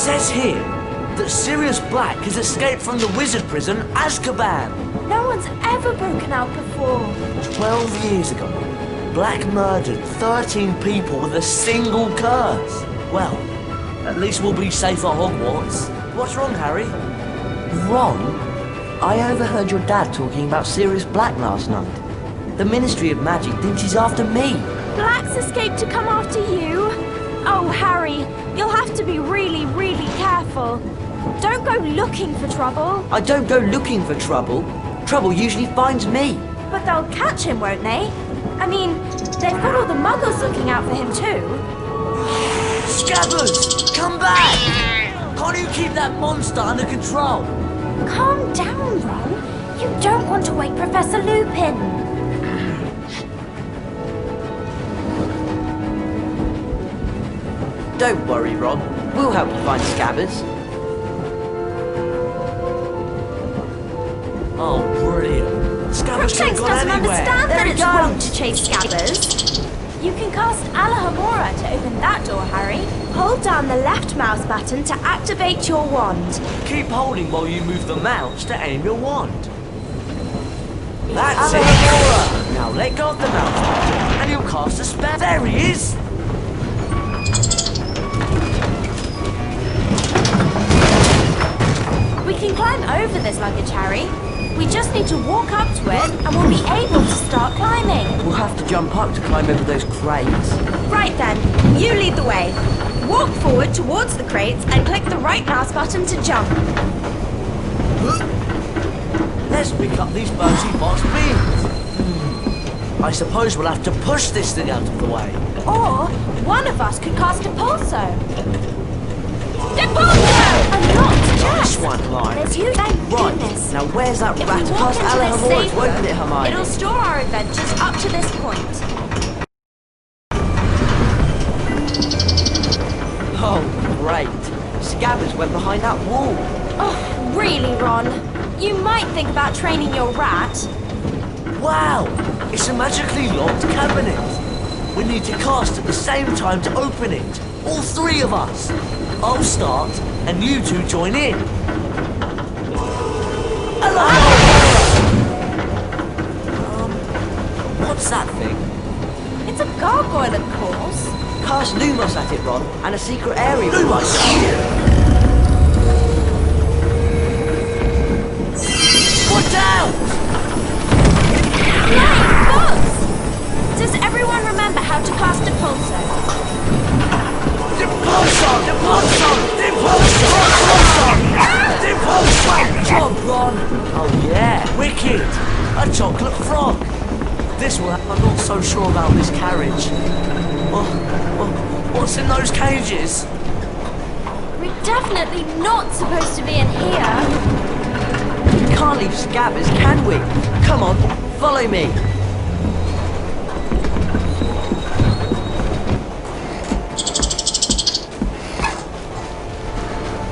says here that Sirius Black has escaped from the wizard prison Azkaban. No one's ever broken out before. 12 years ago, Black murdered 13 people with a single curse. Well, at least we'll be safe at Hogwarts. What's wrong, Harry? Ron, I overheard your dad talking about Sirius Black last night. The Ministry of Magic thinks he's after me. Black's escaped to come after you? Oh, Harry, you'll have to be really, really careful. Don't go looking for trouble. I don't go looking for trouble. Trouble usually finds me. But they'll catch him, won't they? I mean, they've got all the muggles looking out for him too. Scabbers, come back! Can't you keep that monster under control? Calm down, Ron. You don't want to wake Professor Lupin. Don't worry, Ron. We'll help you find Scabbers. Oh, brilliant. Scabbers could have Crookshanks gone doesn't anywhere. understand There that he it's goes. wrong to chase Scabbers. You can cast Alahamora to open that door, Harry. Hold down the left mouse button to activate your wand. Keep holding while you move the mouse to aim your wand. That's it! Now let go of the mouse button and you'll cast a spell. There he is! We can climb over this luggage, Harry. We just need to walk up to it and we'll be able to start climbing. We'll have to jump up to climb over those crates. Right then, you lead the way. Walk forward towards the crates and click the right mouse button to jump. Let's pick up these Bertie Box beans. I suppose we'll have to push this thing out of the way. Or one of us could cast a pulso. Depulso! And not Nice just. one, Mike. There's you, thank Right, goodness. now where's that If rat we walk past into this Alahamora safe to open it, room, Hermione? it'll store our adventures up to this point. Oh, great. Scabbers went behind that wall. Oh, really, Ron? You might think about training your rat. Wow! It's a magically locked cabinet. We need to cast at the same time to open it. All three of us. I'll start, and you two join in. What's that thing? It's a gargoyle, of course. Cast Lumos at it, Ron, and a secret area will light up. Watch out! Flying bugs! Does everyone remember how to cast a pulso? Depulso! Depulso! Depulso! Depulso! Job, Ron! Oh yeah, wicked! A chocolate frog! This will I'm not so sure about this carriage. What's in those cages? We're definitely not supposed to be in here. We can't leave Scabbers, can we? Come on, follow me.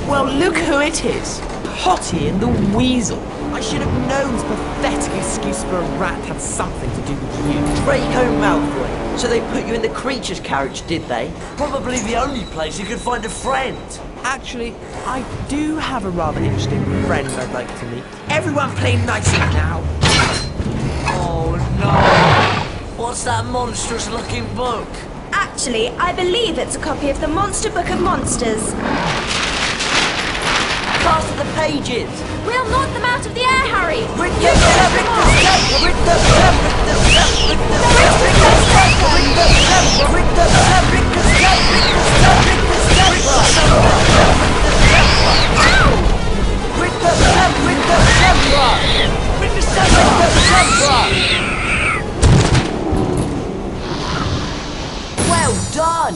Well, look who it is. Hottie and the Weasel. I should have known this pathetic excuse for a rat had something to do with you. Draco Malfoy. So they put you in the creature's carriage, did they? Probably the only place you could find a friend. Actually, I do have a rather interesting friend I'd like to meet. Everyone play nicely now. Oh no! What's that monstrous looking book? Actually, I believe it's a copy of the Monster Book of Monsters. Cast of the pages. We'll knock them out of the air, Harry! Rid the step, rid the step, rid the step, rid the step, rid the step, rid the step, rid the step, rid the step, rid the step, rid the step, rid the step, rid the step, rid the step, rid the step, rid the step, rid the step. Well done.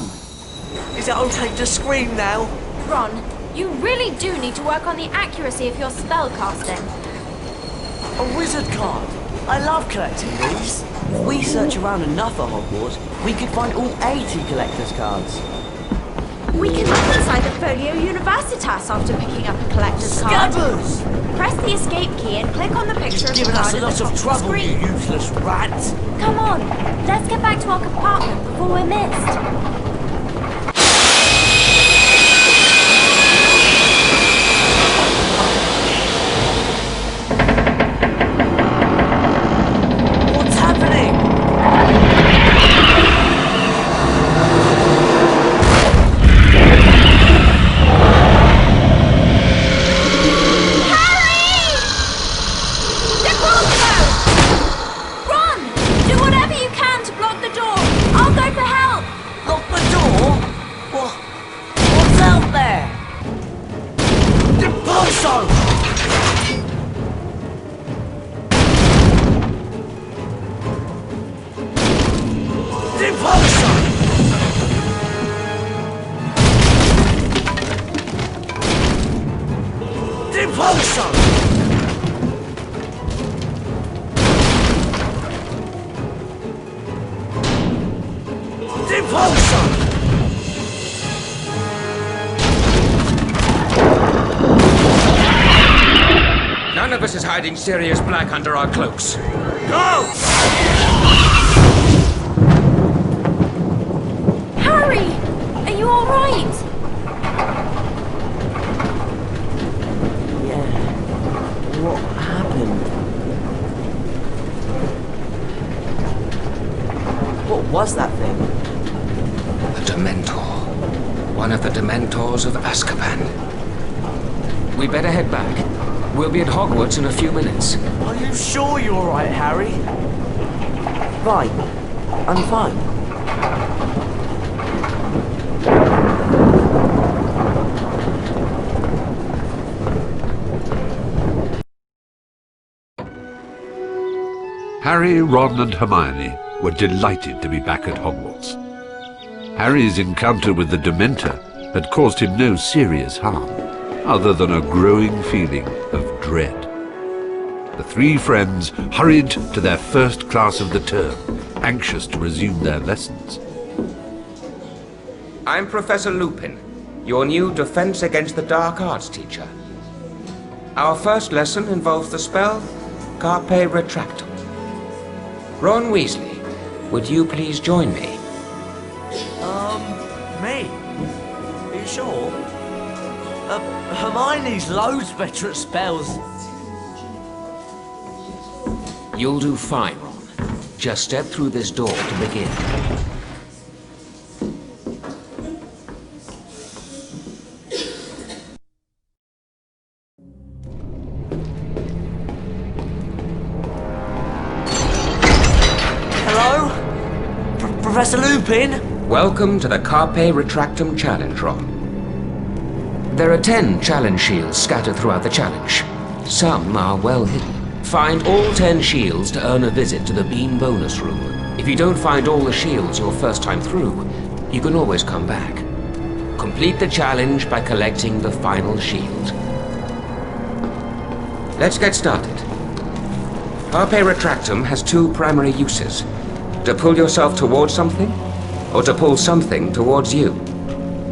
Is it okay to scream now? Ron, you really do need to work on the accuracy of your spell casting. A wizard card. I love collecting these. If we search around enough at Hogwarts, we could find all 80 collector's cards. We can look inside the Folio Universitas after picking up a collector's card. Scabbers! Press the escape key and click on the picture of the Giving us card a at the lot top of trouble, the you screen. useless rat. Come on, let's get back to our compartment before we're missed. Impulso! Impulso! None of us is hiding Sirius Black under our cloaks. Go! Harry! Are you alright? Yeah. What happened? What was that thing? The Dementor. One of the Dementors of Azkaban. We better head back. We'll be at Hogwarts in a few minutes. Are you sure you're alright, Harry? Fine. I'm fine. Harry, Ron and Hermione were delighted to be back at Hogwarts. Harry's encounter with the Dementor had caused him no serious harm, other than a growing feeling of dread. The three friends hurried to their first class of the term, anxious to resume their lessons. I'm Professor Lupin, your new Defense Against the Dark Arts teacher. Our first lesson involves the spell Carpe Retractum. Ron Weasley, would you please join me? Me? Are you sure? Hermione's loads better at spells. You'll do fine, Ron. Just step through this door to begin. Hello? Professor Lupin? Welcome to the Carpe Retractum Challenge, Ron. There are 10 challenge shields scattered throughout the challenge. Some are well hidden. Find all 10 shields to earn a visit to the Beam bonus room. If you don't find all the shields your first time through, you can always come back. Complete the challenge by collecting the final shield. Let's get started. Carpe Retractum has 2 primary uses. To pull yourself towards something, or to pull something towards you.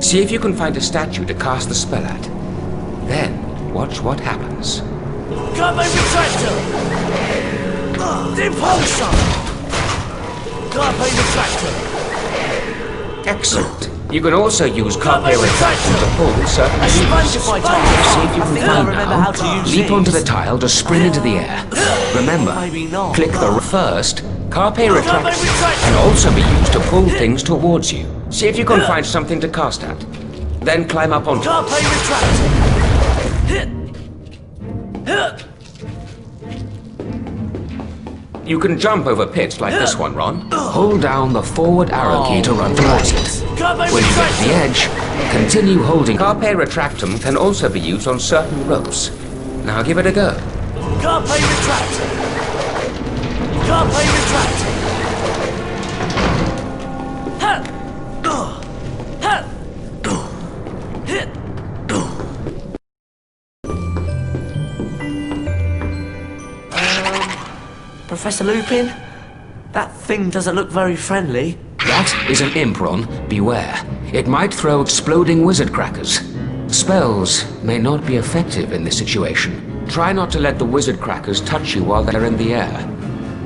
See if you can find a statue to cast the spell at. Then, watch what happens. Carpe Retractum! Impulso! Carpe Retractum! Excellent. You can also use Carpe Retractum to pull certain A sponge of my time! See if you I can think I find remember how to now. use Leap onto the these. tile to spring into the air. Remember, Maybe not. click the first. Carpe Retractum Retractum. can also be used to pull things towards you. See if you can find something to cast at. Then climb up onto it. Carpe Retractum! You can jump over pits like this one, Ron. Hold down the forward arrow key to run towards it. Carpe When you get to the Retractum! edge, continue holding. Carpe Retractum can also be used on certain ropes. Now give it a go. Carpe Retractum! Carpe Retractum! Professor Lupin? That thing doesn't look very friendly. That is an imp, Ron. Beware. It might throw exploding wizard crackers. Spells may not be effective in this situation. Try not to let the wizard crackers touch you while they're in the air.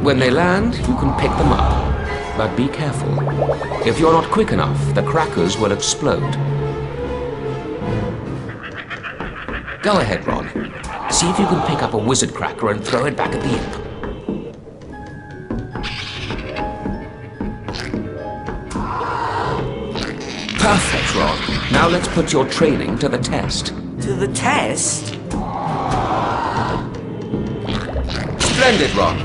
When they land, you can pick them up. But be careful. If you're not quick enough, the crackers will explode. Go ahead, Ron. See if you can pick up a wizard cracker and throw it back at the imp. Perfect, Ron. Now let's put your training to the test. To the test? Splendid, Ron.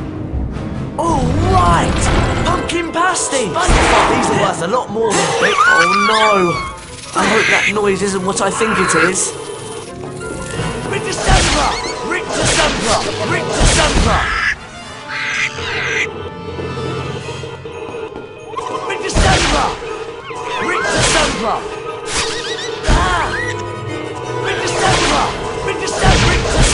Oh, right! Pumpkin pasty! These are worth a lot more than big. Oh, no! I hope that noise isn't what I think it is. Rick December! Rick December! Rick December! Rick December! Rick December! Ah! Rick December! Rick December! Rick December!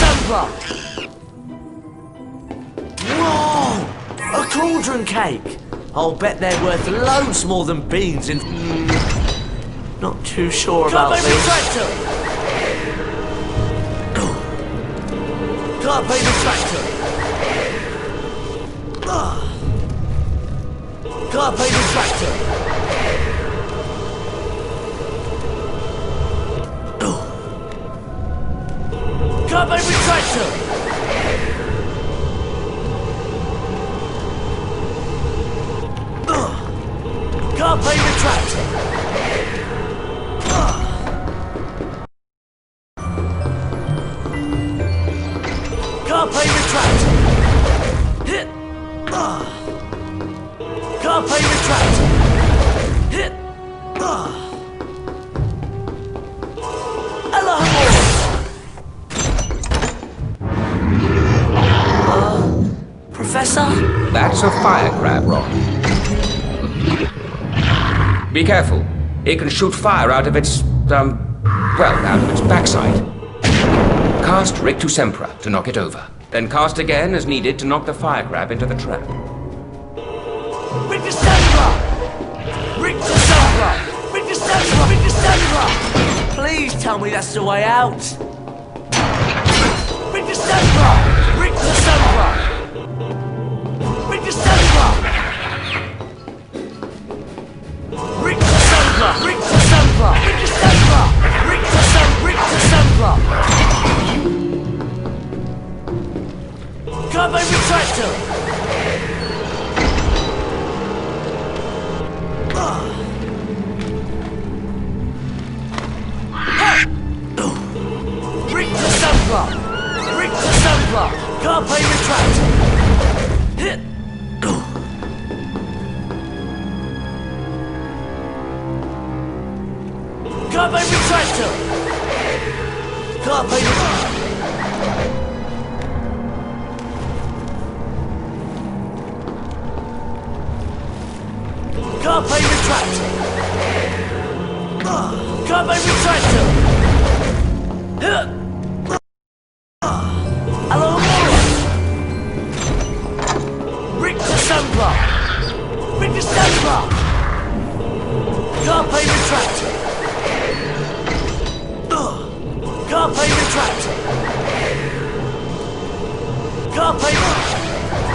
cake. I'll bet they're worth loads more than beans in... not too sure about this. Retractor! Carpe retractor! Carpe retractor! Carpe retractor! Carpe retractor! Carpe retractor! Hit! Carpe retractor! Hit! Hello! Professor? That's a fire crab, Ron. Be careful. It can shoot fire out of its, out of its backside. Cast Rictus Sempra to knock it over. Then cast again as needed to knock the fire crab into the trap. Rictus Sempra! Rictus Sempra! Rictus Sempra! Rictus Sempra! Please tell me that's the way out. Rictus Sempra! Rictus Sempra! Rictus Sempra! Rictus Sempra! Rictus Sempra! Rictus Sempra! Rictus Sempra! Rictus Sempra! Carpe retractor! Rictus Sempra! Rictus Sempra! Carpe retractor! Hit! Carpe retractor! Carpe retractor! Carpe retractor! Carpe retractor! Hello, Morris! Rictus Sempra! Rictus Sempra! Carpe retractor! Carpe retractor! Carpe retractor!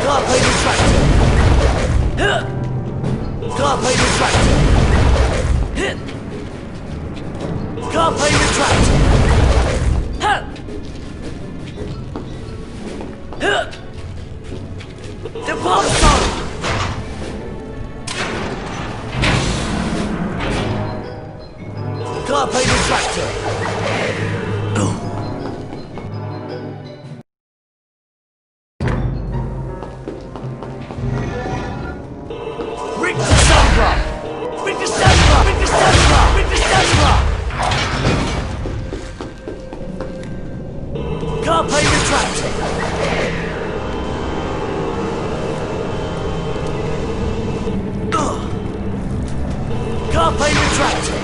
Carpe retractor! Hit! Carpe retractor! Hit! Hit! Depart zone! Carpe retractor! Rictus Sempra! Rictus Sempra! Rictus Sempra! Rictus Sempra! Carpe retractor! Carpe retractor!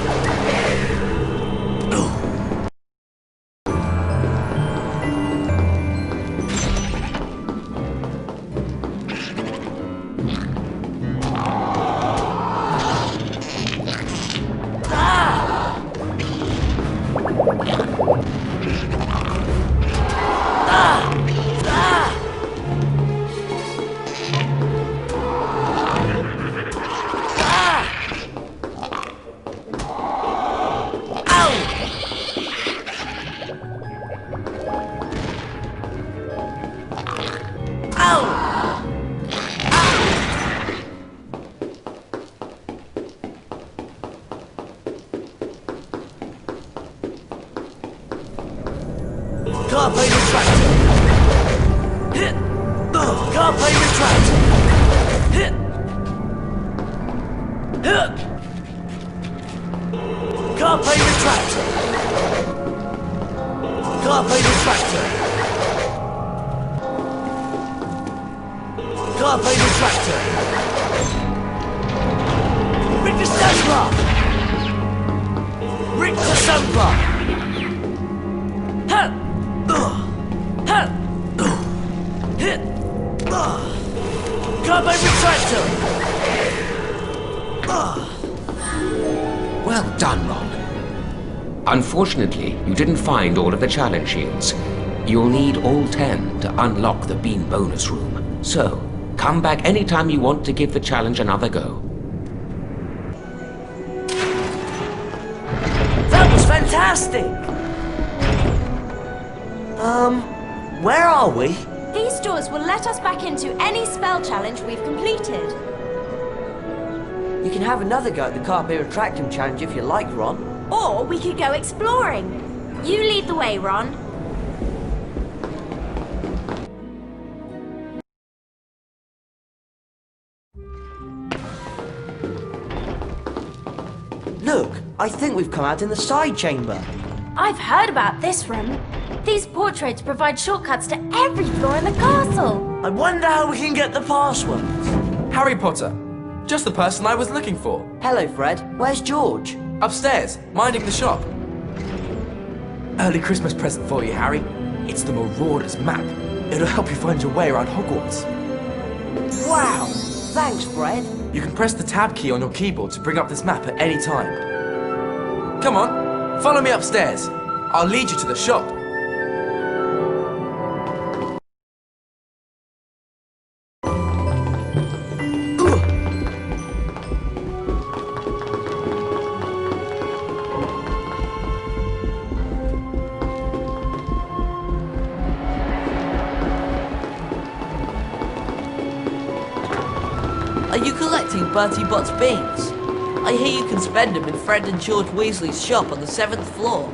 Carpe retractor! Hit! Carpe retractor! Hit! Hit! Carpe retractor! Carpe retractor! Carpe retractor! Rictus Sempra! Rictus Sempra! Hit! Carpe retractor! Well done, Ron. Unfortunately, you didn't find all of the challenge shields. You'll need all 10 to unlock the bean bonus room. So, come back anytime you want to give the challenge another go. That was fantastic! Where are we? These doors will let us back into any spell challenge we've completed. You can have another go at the Carpe Retractum challenge if you like, Ron. Or we could go exploring. You lead the way, Ron. Look, I think we've come out in the side chamber. I've heard about this room. These portraits provide shortcuts to every floor in the castle. I wonder how we can get the passwords. Harry Potter. Just the person I was looking for. Hello, Fred. Where's George? Upstairs, minding the shop. Early Christmas present for you, Harry. It's the Marauders map. It'll help you find your way around Hogwarts. Wow! Thanks, Fred. You can press the tab key on your keyboard to bring up this map at any time. Come on, follow me upstairs. I'll lead you to the shop. Are you collecting Bertie Bott's beans? I hear you can spend them in Fred and George Weasley's shop on the 7th floor.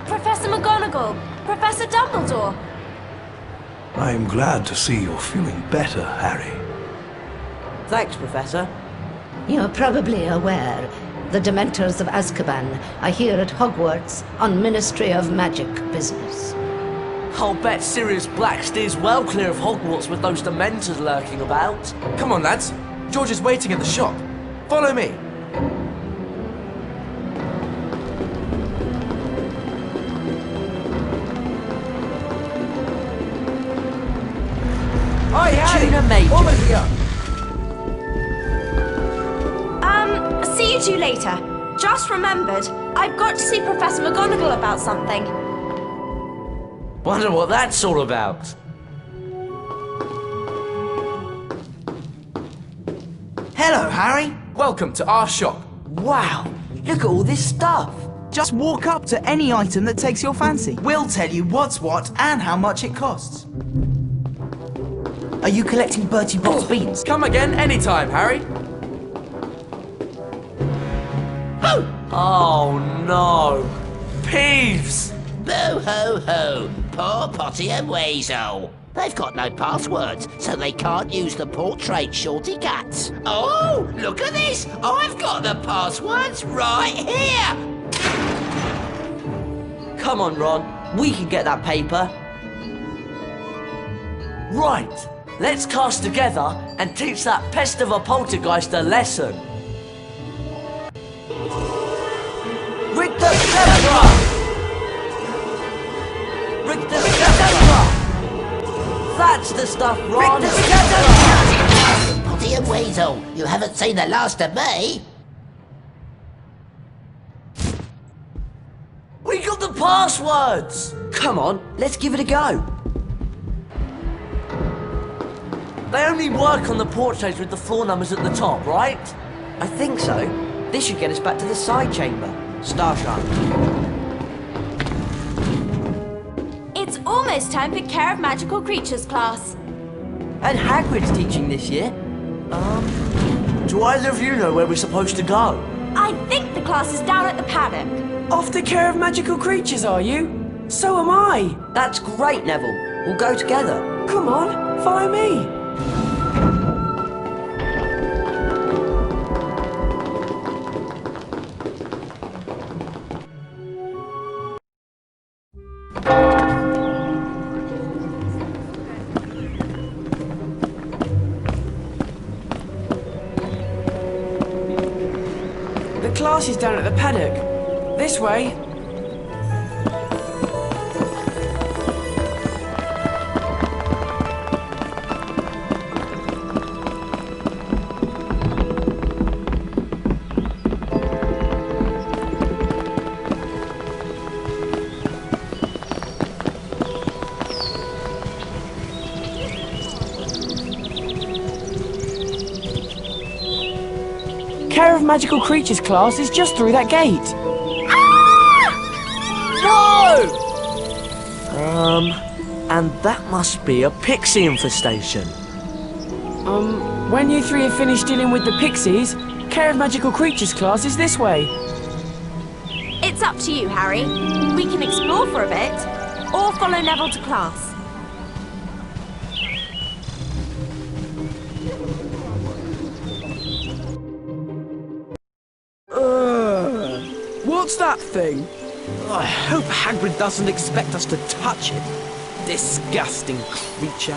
Professor McGonagall! Professor Dumbledore! I am glad to see you're feeling better, Harry. Thanks, Professor. You're probably aware the Dementors of Azkaban are here at Hogwarts on Ministry of Magic business. I'll bet Sirius Black steers well clear of Hogwarts with those Dementors lurking about. Come on, lads. George is waiting at the shop. Follow me. Hi, Harry! Tuna Major. Over here. See you two later. Just remembered, I've got to see Professor McGonagall about something. Wonder what that's all about. Hello, Harry. Welcome to our shop. Wow, look at all this stuff. Just walk up to any item that takes your fancy. We'll tell you what's what and how much it costs. Are you collecting Bertie Bott's beans? Come again anytime, Harry. Oh no! Peeves! Boo ho ho! Poor Potty and Weasel. They've got no passwords, so they can't use the portrait shorty cats. Oh, look at this! I've got the passwords right here! Come on, Ron. We can get that paper. Right, let's cast together and teach that pest of a poltergeist a lesson. Rick the Scepter! Rick the Scepter! That's the stuff, Ron! Rick the Scepter! Potty and Weasel, you haven't seen the last of me. We got the passwords! Come on, let's give it a go. They only work on the portraits with the floor numbers at the top, right? I think so. This should get us back to the side chamber. Starshine. It's almost time for Care of Magical Creatures class. And Hagrid's teaching this year. Do either of you know where we're supposed to go? I think the class is down at the paddock. Off to Care of Magical Creatures, are you? So am I. That's great, Neville. We'll go together. Come on, follow me. The class is down at the paddock. This way. Care of Magical Creatures class is just through that gate. No! And that must be a pixie infestation. When you three have finished dealing with the pixies, Care of Magical Creatures class is this way. It's up to you, Harry. We can explore for a bit, or follow Neville to class. What's that thing? I hope Hagrid doesn't expect us to touch it. Disgusting creature.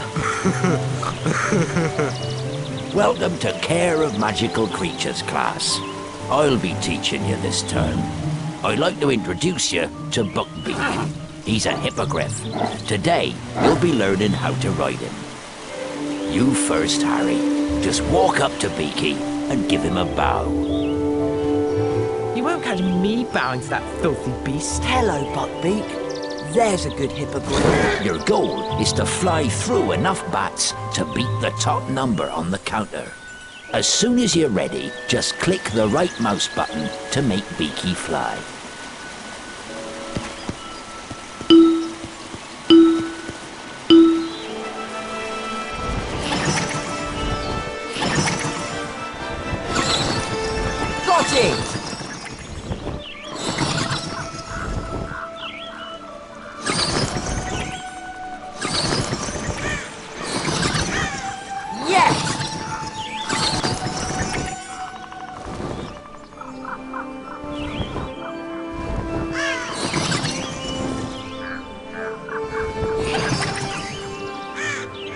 Welcome to Care of Magical Creatures class. I'll be teaching you this term. I'd like to introduce you to Buckbeak. He's a hippogriff. Today, you'll be learning how to ride him. You first, Harry. Just walk up to Beaky and give him a bow. You won't catch me bowing to that filthy beast. Hello, Buckbeak. There's a good hippogriff. Your goal is to fly through enough bats to beat the top number on the counter. As soon as you're ready, just click the right mouse button to make Beaky fly. Got it!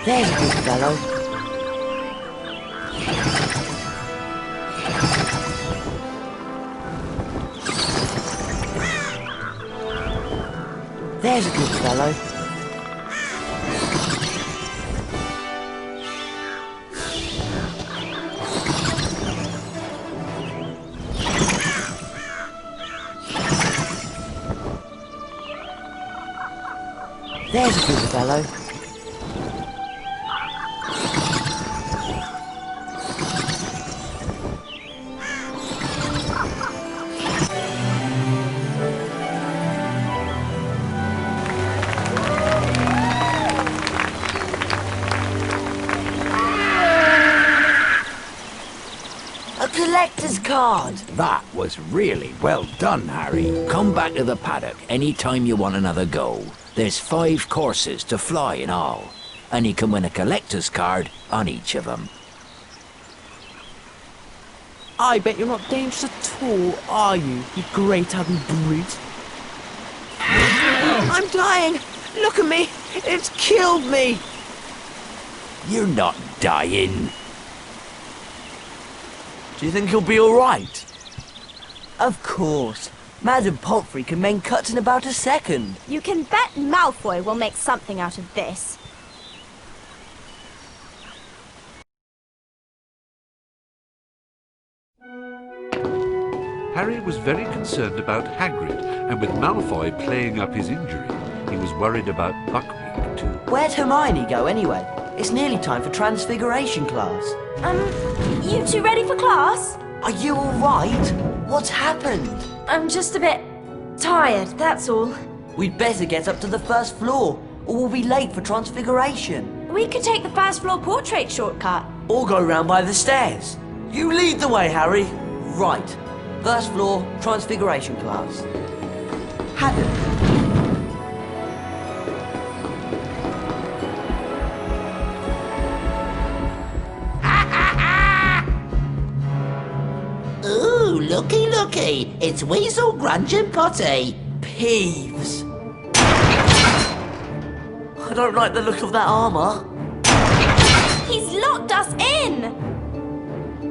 There's a good fellow. There's a good fellow. There's a good fellow. Collector's card. That was really well done, Harry. Come back to the paddock anytime you want another go. There's 5 courses to fly in all, and you can win a collector's card on each of them. I bet you're not dangerous at all, are you great ugly brute? I'm dying! Look at me! It's killed me! You're not dying. Do you think he'll be alright? Of course. Madam Pomfrey can mend cuts in about a second. You can bet Malfoy will make something out of this. Harry was very concerned about Hagrid, and with Malfoy playing up his injury, he was worried about Buckbeak too. Where'd Hermione go anyway? It's nearly time for Transfiguration class. You two ready for class? Are you alright? What's happened? I'm just a bit tired, that's all. We'd better get up to the first floor, or we'll be late for Transfiguration. We could take the first floor portrait shortcut. Or go round by the stairs. You lead the way, Harry. Right. First floor, Transfiguration class. Haddon. Ooh, looky, looky. It's Weasel, Grunge and Potty. Peeves. I don't like the look of that armour. He's locked us in!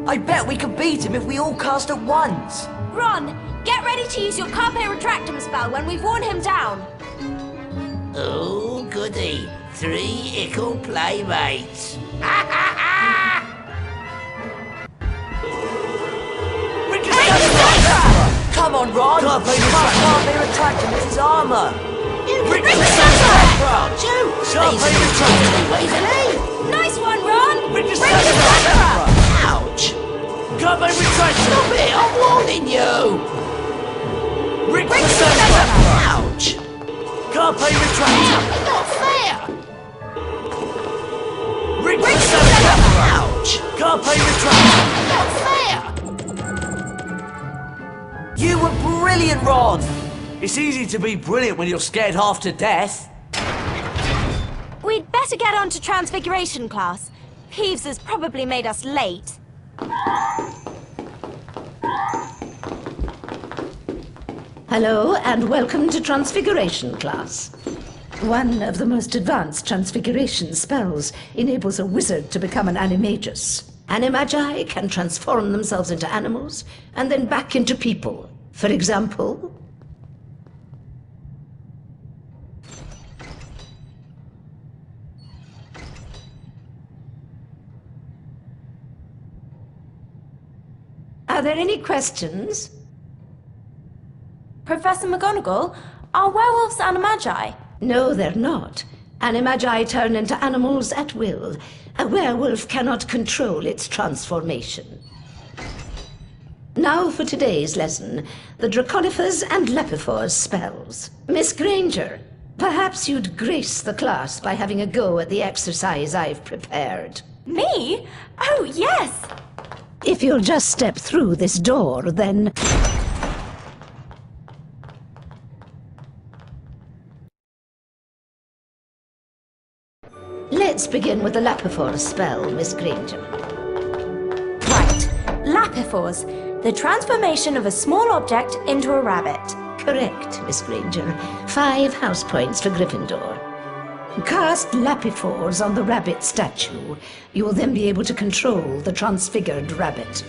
I bet we could beat him if we all cast at once. Ron, get ready to use your Carpe Retractum spell when we've worn him down. Oh, goody. 3 ickle playmates. Come on, Ron! Can't be retracting with his armour! Bring the can't you? Nice one, Ron! Bring the Ouch! Can't be retracted! Ouch! Carpe retractum! Not fair! Ouch! Carpe retractum! Not fair! You were brilliant, Rod! It's easy to be brilliant when you're scared half to death. We'd better get on to Transfiguration class. Peeves has probably made us late. Hello, and welcome to Transfiguration class. One of the most advanced transfiguration spells enables a wizard to become an animagus. Animagi can transform themselves into animals and then back into people. For example... Are there any questions? Professor McGonagall, are werewolves animagi? No, they're not. Animagi turn into animals at will. A werewolf cannot control its transformation. Now for today's lesson, the Draconifers and Lepifors spells. Miss Granger, perhaps you'd grace the class by having a go at the exercise I've prepared. Me? Oh, yes! If you'll just step through this door, then... Let's begin with the Lepifors spell, Miss Granger. Right. Lapifors, the transformation of a small object into a rabbit. Correct, Miss Granger. 5 house points for Gryffindor. Cast Lapifors on the rabbit statue. You will then be able to control the transfigured rabbit.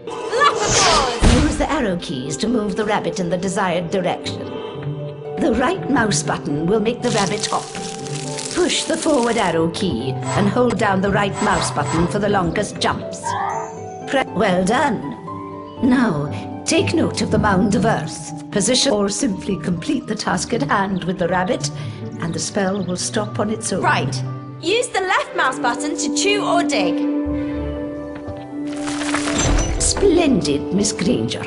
Lapifors! Use the arrow keys to move the rabbit in the desired direction. The right mouse button will make the rabbit hop. Push the forward arrow key and hold down the right mouse button for the longest jumps. Well done. Now, take note of the mound of earth. Position or simply complete the task at hand with the rabbit, and the spell will stop on its own. Right. Use the left mouse button to chew or dig. Splendid, Miss Granger.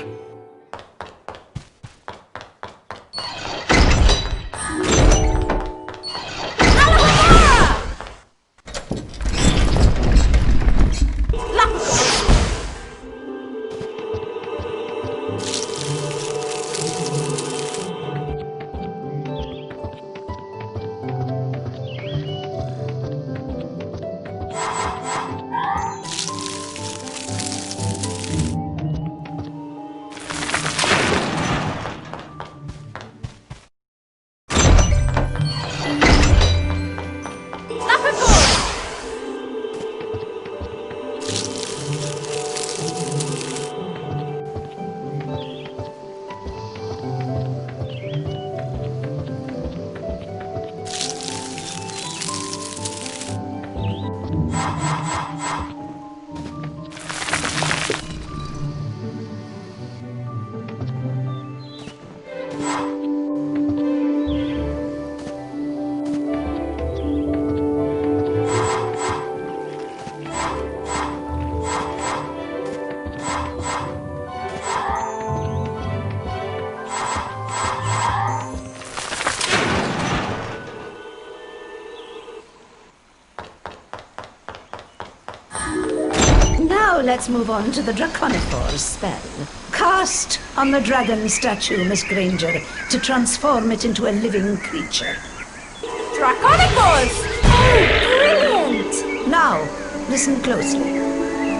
Let's move on to the Draconifors spell. Cast on the dragon statue, Miss Granger, to transform it into a living creature. Draconifors! Oh, brilliant! Now, listen closely.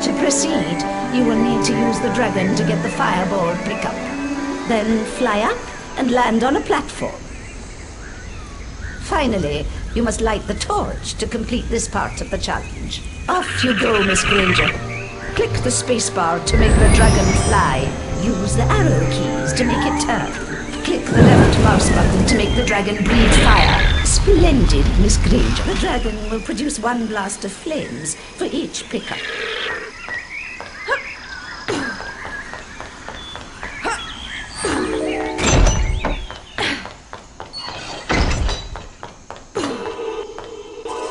To proceed, you will need to use the dragon to get the fireball pickup. Then fly up and land on a platform. Finally, you must light the torch to complete this part of the challenge. Off you go, Miss Granger. Click the spacebar to make the dragon fly. Use the arrow keys to make it turn. Click the left mouse button to make the dragon breathe fire. Splendid, Miss Granger. The dragon will produce 1 blast of flames for each pickup.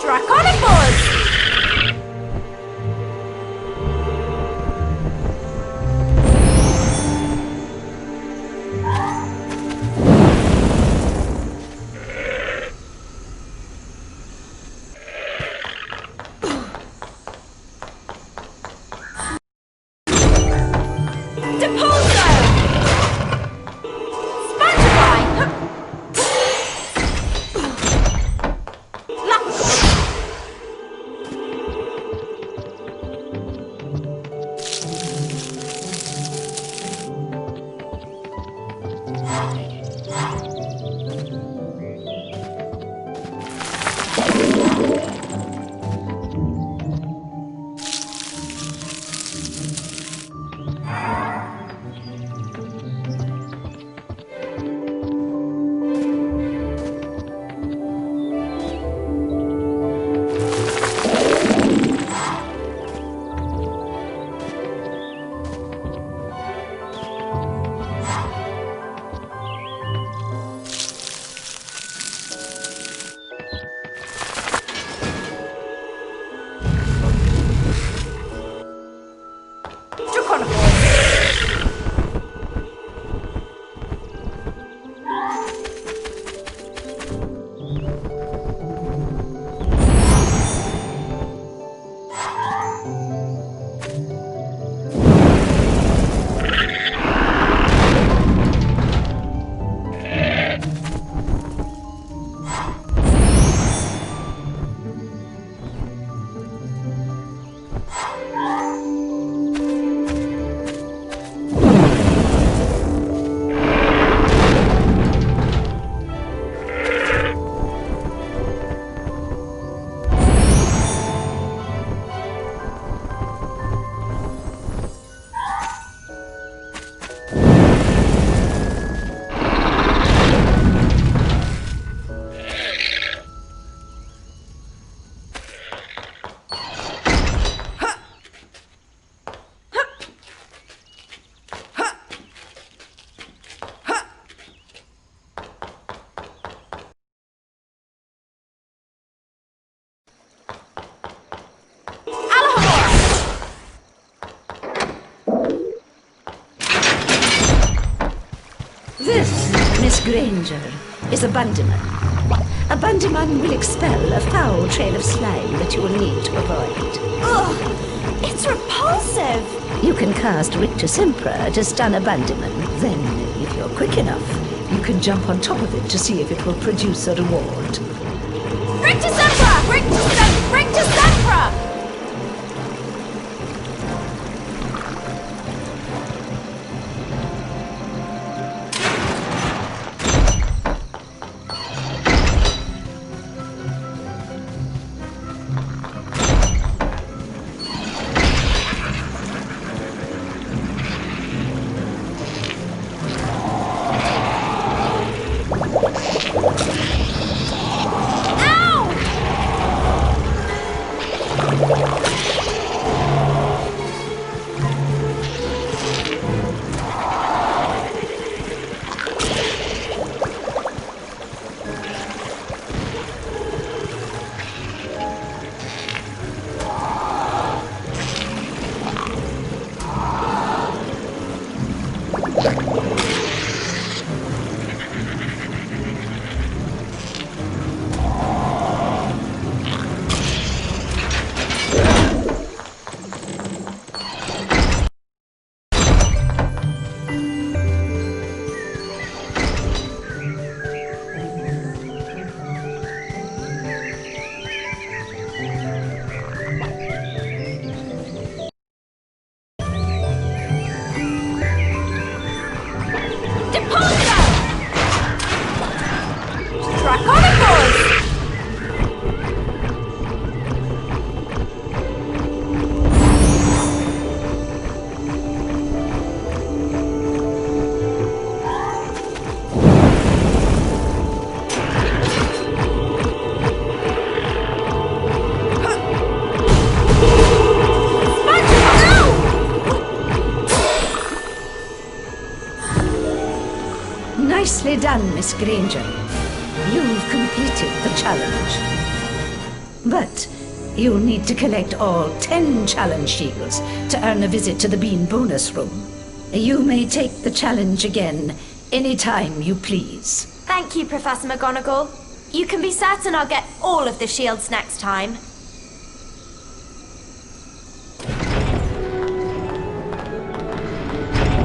Draconifors! Chuck on a horse. This, Miss Granger, is a bandyman. A bandyman will expel a foul trail of slime that you will need to avoid. Ugh, it's repulsive. You can cast Rictus Impera to stun a bandyman. Then, if you're quick enough, you can jump on top of it to see if it will produce a reward. Rictus Emperor! Rictus Emperor! Nicely done, Miss Granger. You've completed the challenge. But you'll need to collect all 10 challenge shields to earn a visit to the Bean bonus room. You may take the challenge again anytime you please. Thank you, Professor McGonagall. You can be certain I'll get all of the shields next time.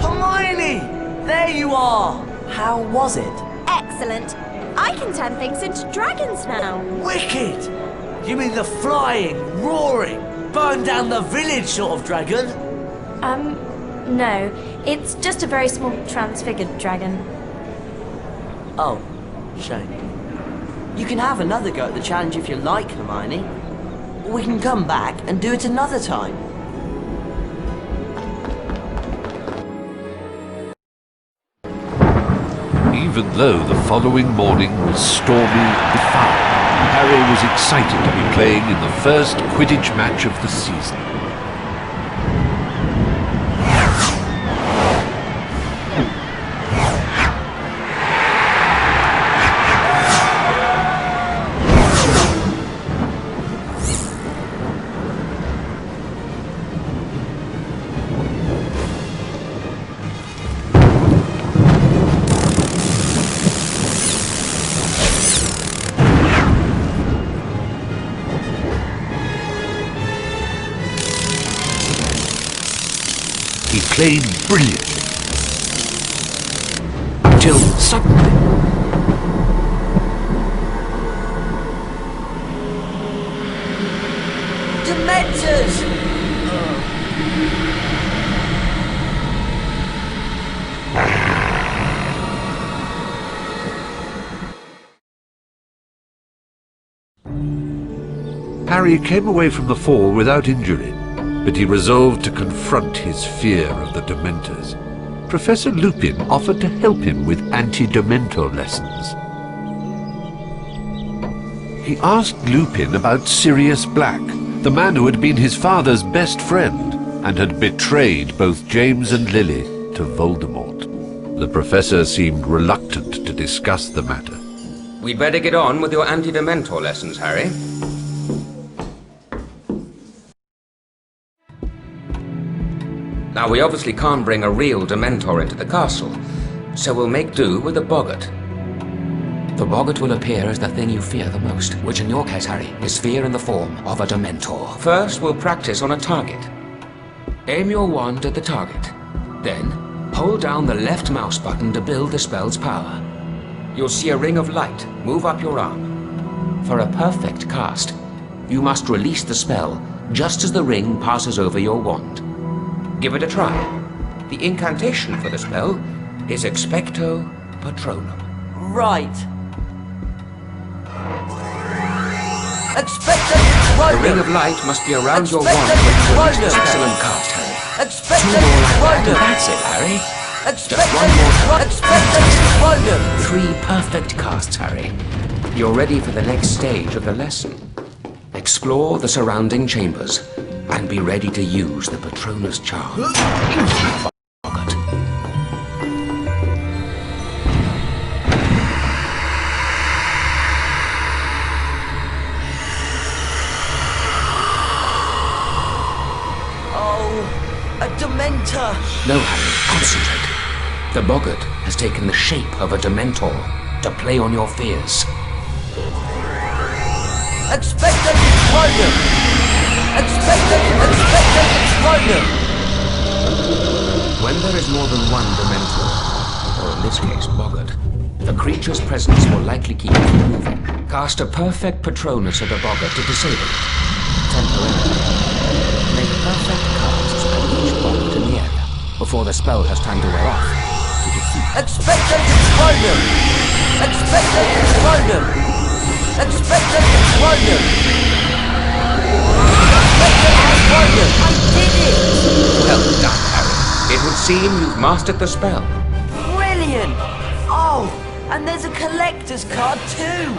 Hermione! There you are! How was it? Excellent. I can turn things into dragons now. Wicked! You mean the flying, roaring, burn down the village sort of dragon? No. It's just a very small transfigured dragon. Oh, shame. You can have another go at the challenge if you like, Hermione. Or we can come back and do it another time. Even though the following morning was stormy and foul, Harry was excited to be playing in the first Quidditch match of the season. He played brilliantly. Until suddenly... Dementors! Harry came away from the fall without injury, but he resolved to confront his fear of the Dementors. Professor Lupin offered to help him with anti-Dementor lessons. He asked Lupin about Sirius Black, the man who had been his father's best friend and had betrayed both James and Lily to Voldemort. The professor seemed reluctant to discuss the matter. We'd better get on with your anti-Dementor lessons, Harry. Now, we obviously can't bring a real Dementor into the castle, so we'll make do with a boggart. The boggart will appear as the thing you fear the most, which in your case, Harry, is fear in the form of a Dementor. First, we'll practice on a target. Aim your wand at the target. Then, hold down the left mouse button to build the spell's power. You'll see a ring of light move up your arm. For a perfect cast, you must release the spell just as the ring passes over your wand. Give it a try. The incantation for the spell is Expecto Patronum. Right. Expecto Patronum! The ring of light must be around your wand when you release this excellent cast, Harry. Expecto Two more like that, and Patronum! that's it, Harry. Expecto one more. Expecto Patronum! 3 perfect casts, Harry. You're ready for the next stage of the lesson. Explore the surrounding chambers and be ready to use the Patronus charm. Boggart. Oh, a Dementor! No, Harry, concentrate. The boggart has taken the shape of a Dementor to play on your fears. Expecto Patronum! Expecto Patronum! When there is more than one Dementor, or in this case, boggart, the creature's presence will likely keep you from moving. Cast a perfect Patronus at a boggart to disable it, temporarily. Make perfect casts at each boggart in the area, before the spell has time to wear off, to defeat. Expecto Patronum! Expecto Patronum! Expecto Patronum! I did it! Well done, Harry. It would seem you've mastered the spell. Brilliant! Oh, and there's a collector's card too!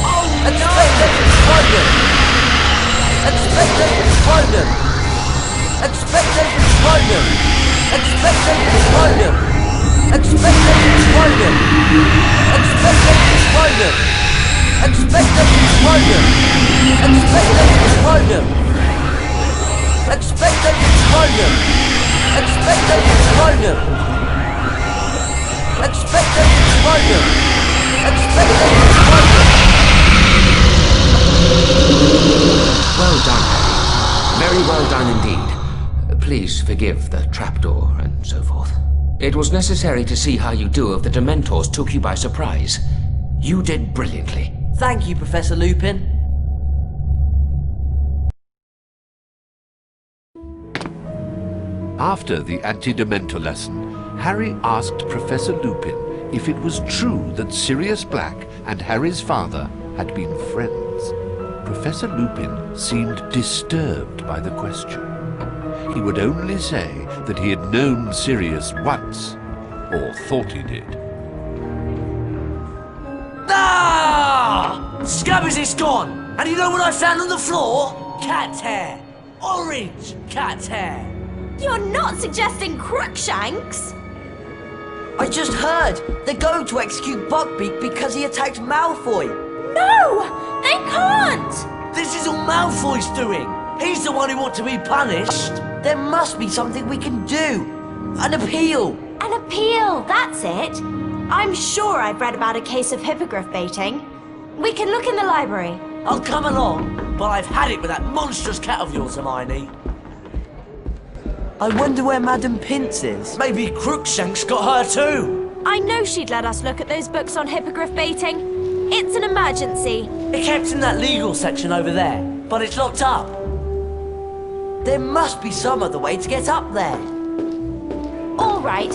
Oh, Expecto Patronum! Expecto Patronum! Expecto Patronum! Expecto Patronum! Expecto Patronum! Expecto Patronum! Expecto Patronum! Expecto Patronum! Expecto Patronum! Expecto Patronum! Expecto Patronum! Expecto Patronum! Well done, Harry. Very well done indeed. Please forgive the trapdoor and so forth. It was necessary to see how you do if the Dementors took you by surprise. You did brilliantly. Thank you, Professor Lupin. After the anti-Dementor lesson, Harry asked Professor Lupin if it was true that Sirius Black and Harry's father had been friends. Professor Lupin seemed disturbed by the question. He would only say that he had known Sirius once, or thought he did. Ah! Scabby's is gone! And you know what I found on the floor? Cat's hair! Orange cat's hair! You're not suggesting Crookshanks? I just heard they're going to execute Buckbeak because he attacked Malfoy. No! They can't! This is all Malfoy's doing! He's the one who ought to be punished! There must be something we can do. An appeal. An appeal, that's it. I'm sure I've read about a case of hippogriff baiting. We can look in the library. I'll come along, but I've had it with that monstrous cat of yours, Hermione. I wonder where Madam Pince is. Maybe Crookshank's got her too. I know she'd let us look at those books on hippogriff baiting. It's an emergency. It kept in that legal section over there, but it's locked up. There must be some other way to get up there. All right,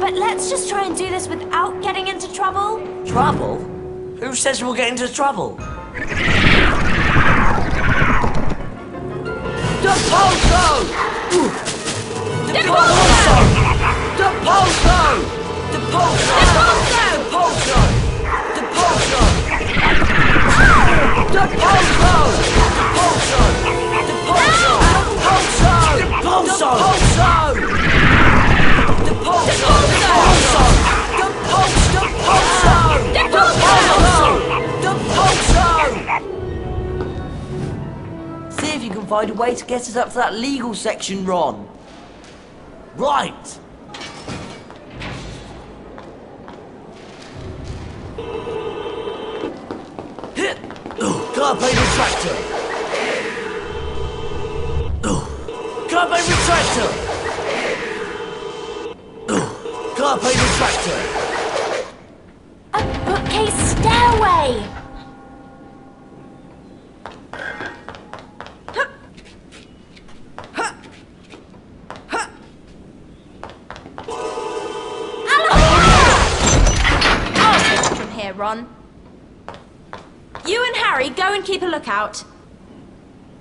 but let's just try and do this without getting into trouble. Trouble? Who says we'll get into trouble? Depulso! Depulso! Depulso! Depulso! Depulso! Depulso! Depulso! Depulso! Depulso! Depulso! Depulso! Depulso! See if you can find a way to get us up to that legal section, Ron. Right. Carpe retractor. Carpe retractor. Carpe retractor. A bookcase stairway! I'll take it from here, Ron. You and Harry go and keep a lookout.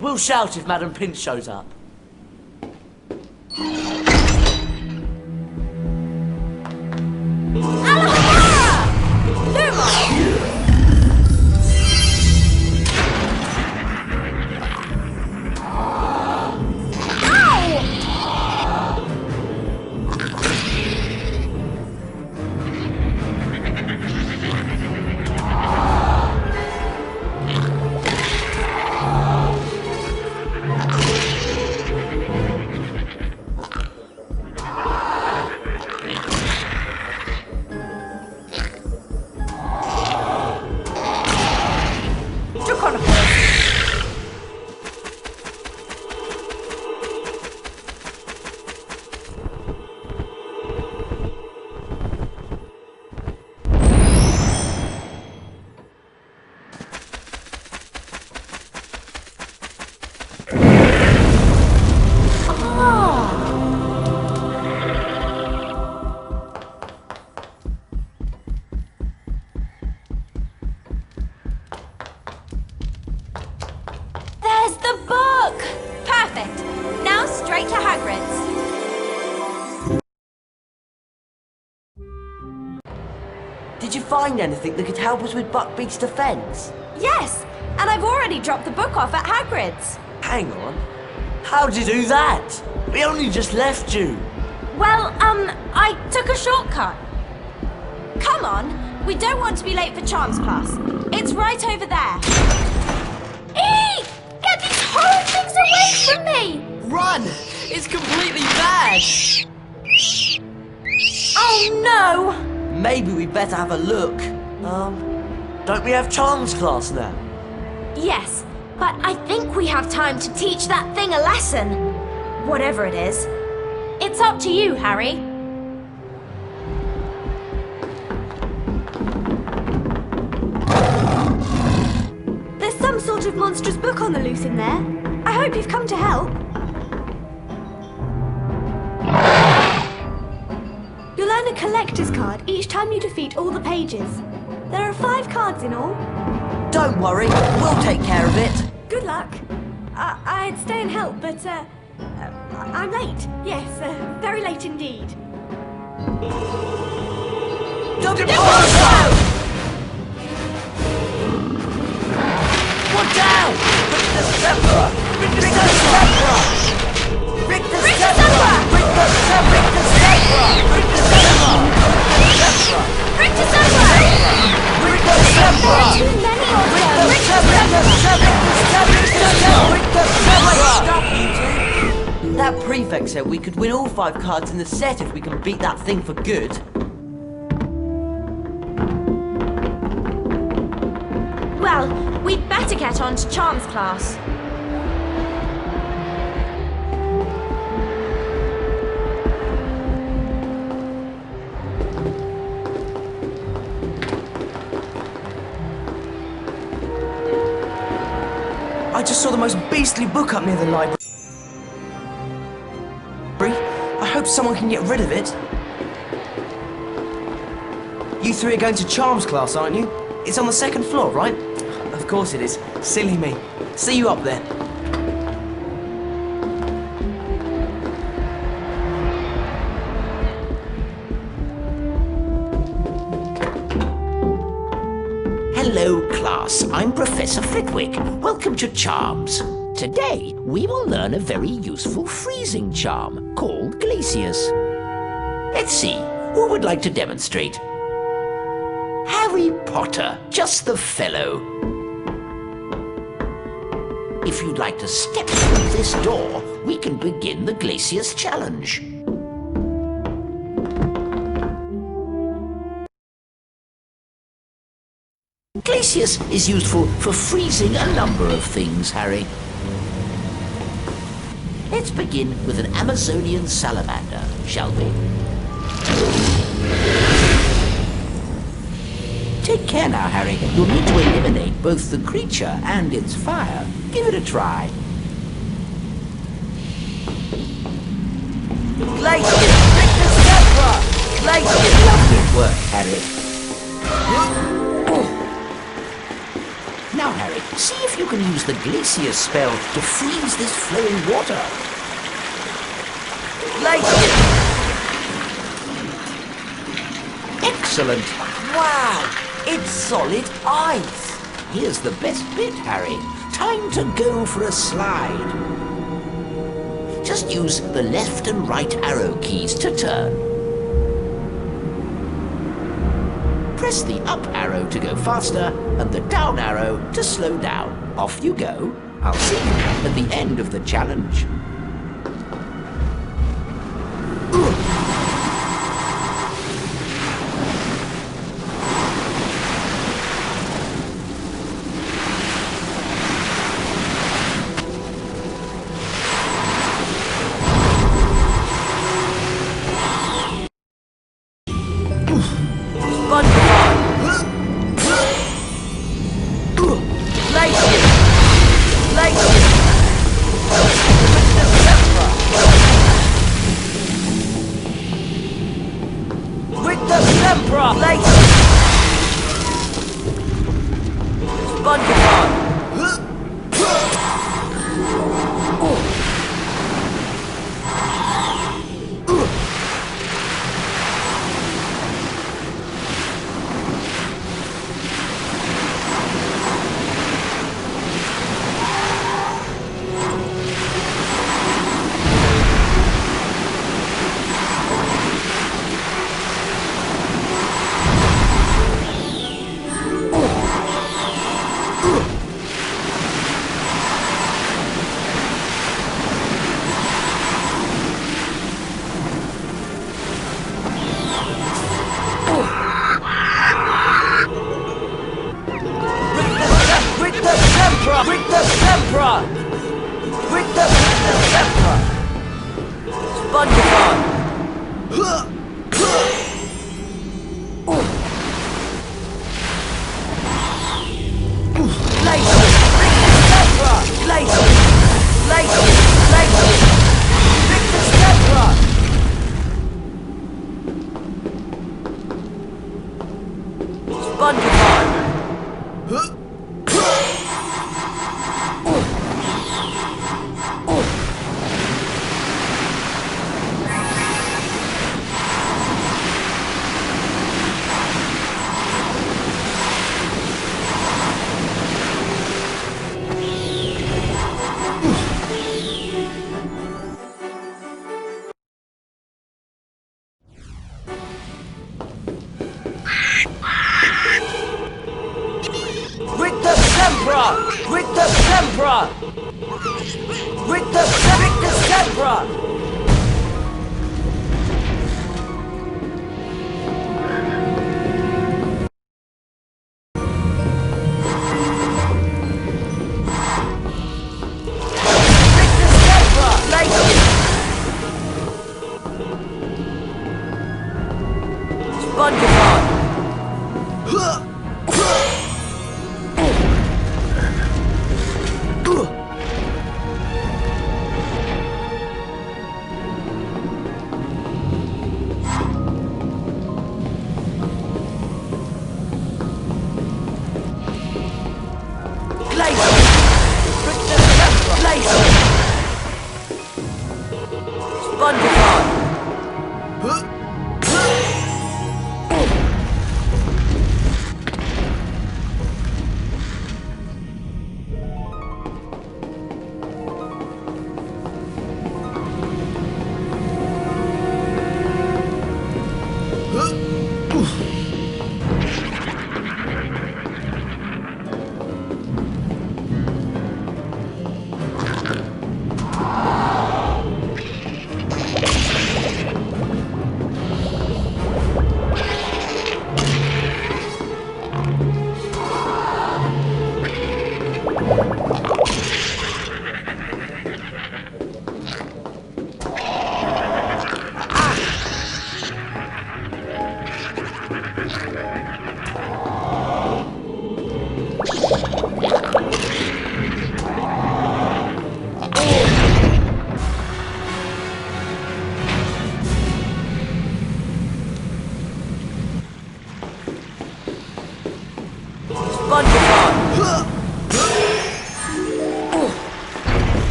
We'll shout if Madam Pince shows up. Did you find anything that could help us with Buckbeak's defence? Yes, and I've already dropped the book off at Hagrid's. Hang on. How'd you do that? We only just left you. Well, I took a shortcut. Come on, we don't want to be late for Charms class. It's right over there. Eek! Get these horrid things away from me! Run! It's completely bad! Oh no! Maybe we'd better have a look. Don't we have Charms class now? Yes, but I think we have time to teach that thing a lesson. Whatever it is. It's up to you, Harry. There's some sort of monstrous book on the loose in there. I hope you've come to help. You'll earn a collector's card each time you defeat all the pages. There are 5 cards in all. Don't worry, we'll take care of it. Good luck. I'd stay and help, but I'm late. Yes, very late indeed. One down! Rick the Stepper! Rick the Stepper! Rick the Stepper! Rick the Stepper! Rick the Stepper! Rick the Stepper! Rick the Stepper! Rick the Stepper! Too many of them! Rick the Stepper! Rick the Stepper! Stop, you two! That prefect said we could win all 5 cards in the set if we can beat that thing for good. Well, we'd better get on to Charms class. I just saw the most beastly book up near the library. I hope someone can get rid of it. You three are going to Charms class, aren't you? It's on the second floor, right? Of course it is. Silly me. See you up there. Hello, class. I'm Professor Flitwick. Welcome to Charms. Today, we will learn a very useful freezing charm called Glacius. Let's see, who would like to demonstrate? Harry Potter, just the fellow. If you'd like to step through this door, we can begin the Glacius challenge. Glacius is useful for freezing a number of things, Harry. Let's begin with an Amazonian salamander, shall we? Take care now, Harry. You'll need to eliminate both the creature and its fire. Give it a try. Glacius! Victor Zebra! Glacius! Lovely work, Harry. Now, Harry, see if you can use the Glacius spell to freeze this flowing water. Glacius! Excellent. Wow! It's solid ice! Here's the best bit, Harry. Time to go for a slide. Just use the left and right arrow keys to turn. Press the up arrow to go faster and the down arrow to slow down. Off you go. I'll see you at the end of the challenge.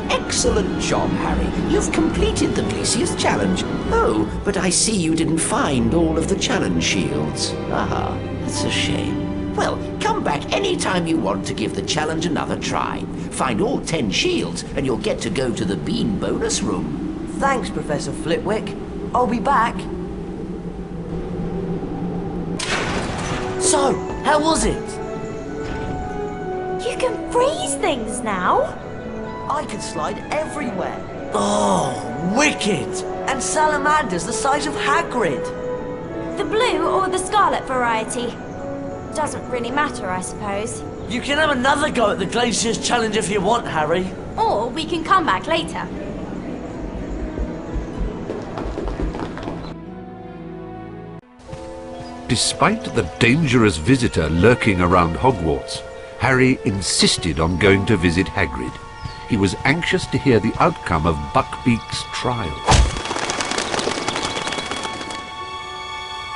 Excellent job, Harry. You've completed the Glacius challenge. Oh, but I see you didn't find all of the challenge shields. Ah, that's a shame. Well, come back anytime you want to give the challenge another try. Find all 10 shields and you'll get to go to the bean bonus room. Thanks, Professor Flitwick. I'll be back. So, how was it? You can freeze things now. I can slide everywhere. Oh, wicked! And salamanders the size of Hagrid. The blue or the scarlet variety? Doesn't really matter, I suppose. You can have another go at the Glaciers Challenge if you want, Harry. Or we can come back later. Despite the dangerous visitor lurking around Hogwarts, Harry insisted on going to visit Hagrid. He was anxious to hear the outcome of Buckbeak's trial.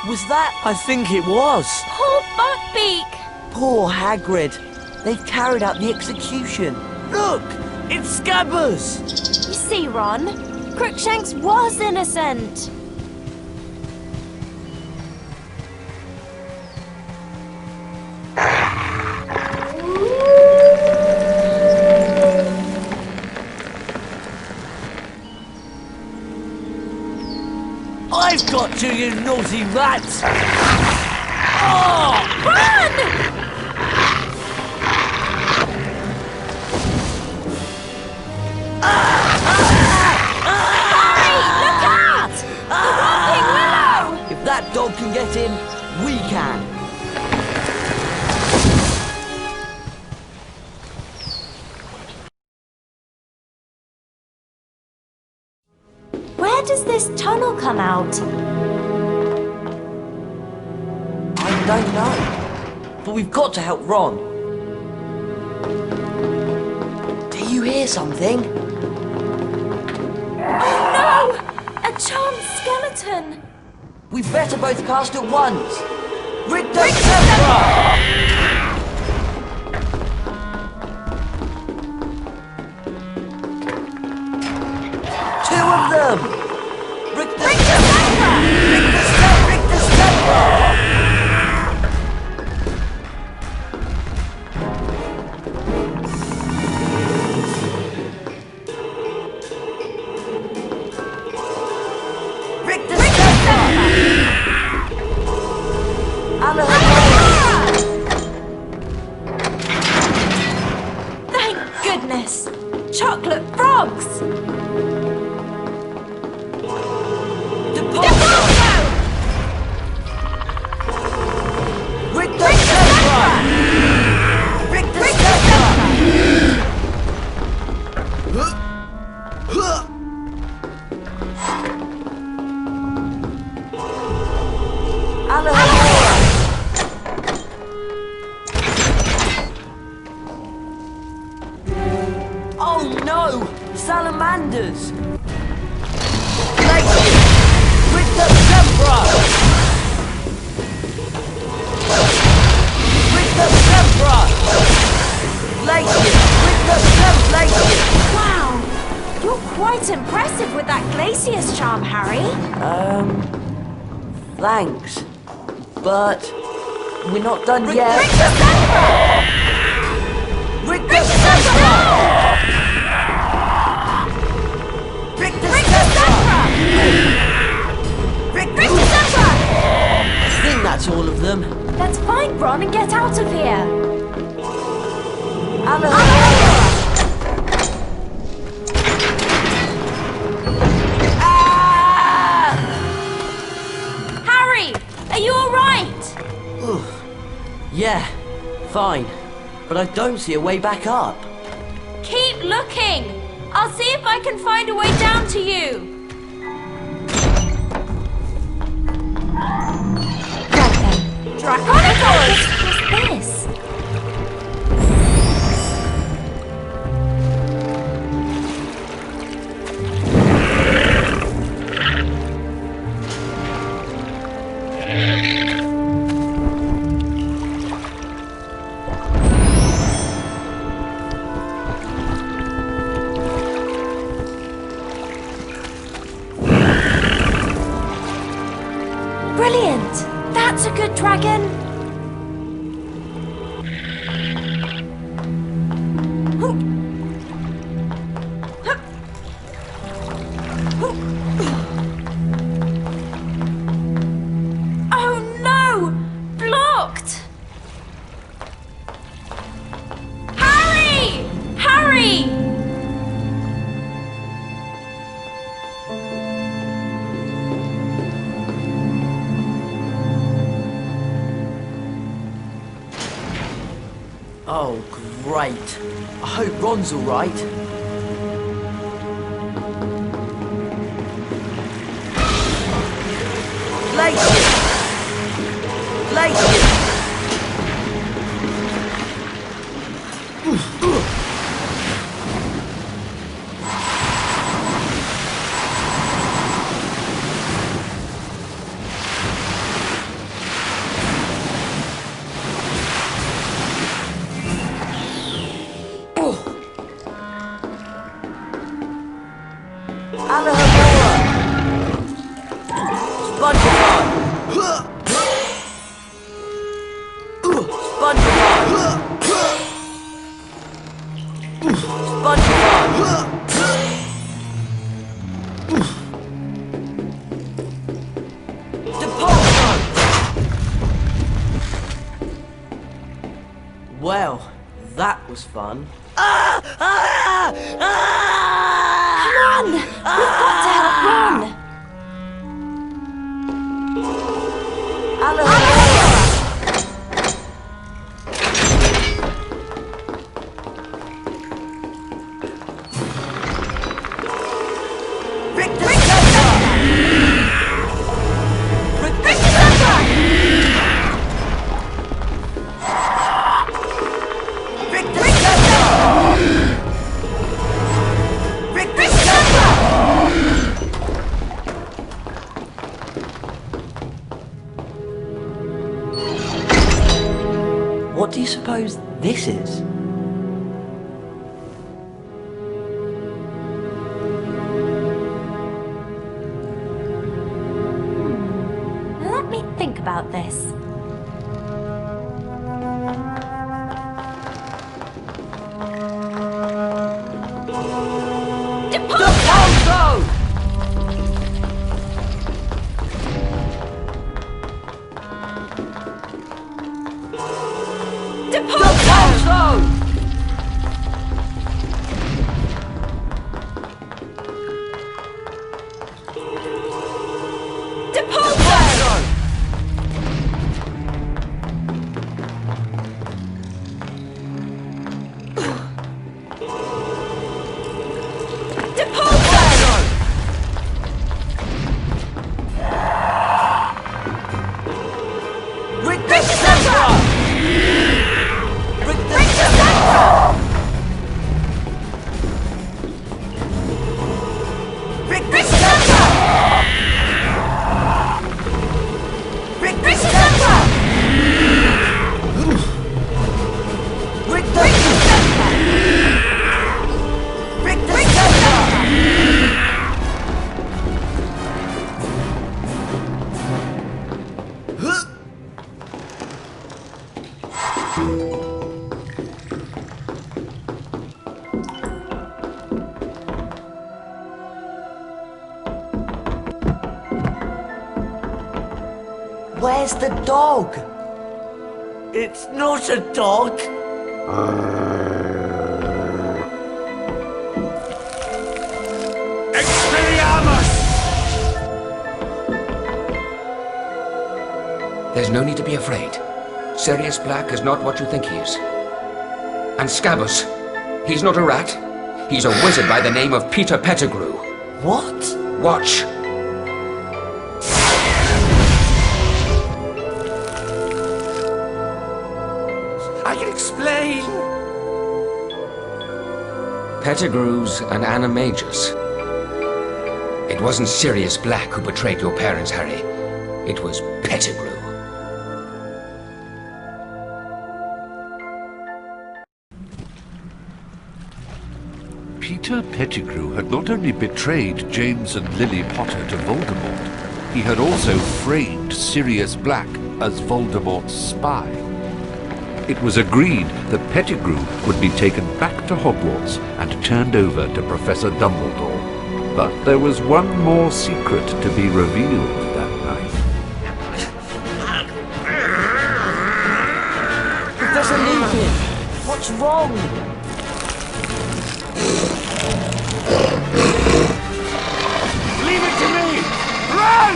Was that? I think it was. Poor Buckbeak! Poor Hagrid. They've carried out the execution. Look! It's Scabbers! You see, Ron, Crookshanks was innocent. I've got you, you naughty rats! Oh! Run! If that dog can get in, we can. Where does this tunnel come out? I don't know. But we've got to help Ron. Do you hear something? Oh no! A charmed skeleton! We'd better both cast at once. Rictus! Two of them! Rictus! goodness! Chocolate frogs! Departure! Rick the Zebra! Rick the Zebra! Oh no! Salamanders! With the zebra! With the zebra! With the zebra! Wow! You're quite impressive with that Glacier's charm, Harry. Thanks. But we're not done yet. Rick the Zebra! Rick the Zebra! Rick the Zebra! Rick the Zebra! I think that's all of them. Let's find Ron and get out of here. Harry, are you all right? Yeah, fine. But I don't see a way back up. Keep looking. I'll see if I can find a way down to you. Right then. Draconicos! What's this? Brilliant! That's a good dragon! Oh no! Blocked! Harry! Harry! Oh, great. I hope Ron's all right. Well, that was fun. Run! We've got to help Ron! What do you suppose this is? Let me think about this. Where's the dog? It's not a dog. Expelliarmus! There's no need to be afraid. Sirius Black is not what you think he is. And Scabbers, he's not a rat. He's a wizard by the name of Peter Pettigrew. What? Watch. I can explain. Pettigrew's an animagus. It wasn't Sirius Black who betrayed your parents, Harry. It was Pettigrew. Peter Pettigrew had not only betrayed James and Lily Potter to Voldemort, he had also framed Sirius Black as Voldemort's spy. It was agreed that Pettigrew would be taken back to Hogwarts and turned over to Professor Dumbledore. But there was one more secret to be revealed that night. Professor Lupin, what's wrong? Leave it to me! Run!